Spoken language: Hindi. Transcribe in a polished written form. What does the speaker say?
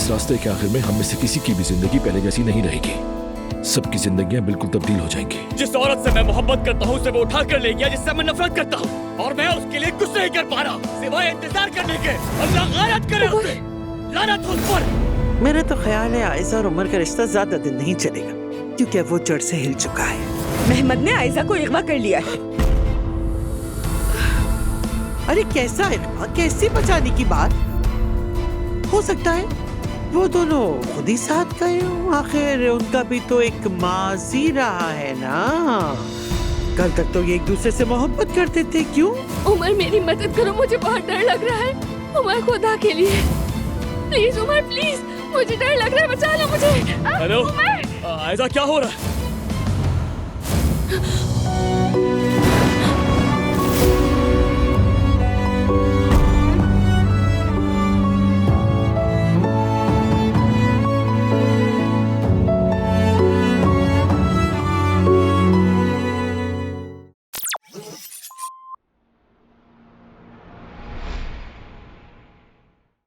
इस रास्ते के आखिर में हम में से किसी की भी जिंदगी पहले जैसी नहीं रहेगी। सबकी जिंदगियां बिल्कुल तब्दील हो जाएंगी। जिस औरत से मैं मोहब्बत करता हूँ उसे वो उठा कर ले गया जिससे मैं नफरत करता हूँ, और मैं उसके लिए कुछ नहीं कर पा रहा सिवाय इंतजार करने के। अल्लाह गायरत करे उसे, लानत हो उस पर। मेरा तो ख्याल है आयजा और उमर का रिश्ता ज्यादा दिन नहीं चलेगा, क्योंकि अब वो जड़ से हिल चुका है। महमद ने आयजा को अगवा कर लिया है। अरे कैसा अगवा, कैसे बचाने की बात? हो सकता है वो दोनों खुद ही साथ गए हों। आखिर उनका भी तो एक माजी रहा है ना। कल तक तो ये एक दूसरे से मोहब्बत करते थे। क्यों? उमर मेरी मदद करो, मुझे बहुत डर लग रहा है। उमर खुदा के लिए प्लीज, उमर प्लीज, मुझे डर लग रहा है, बचा लो मुझे। हेलो उमर, आयजा, क्या हो रहा है?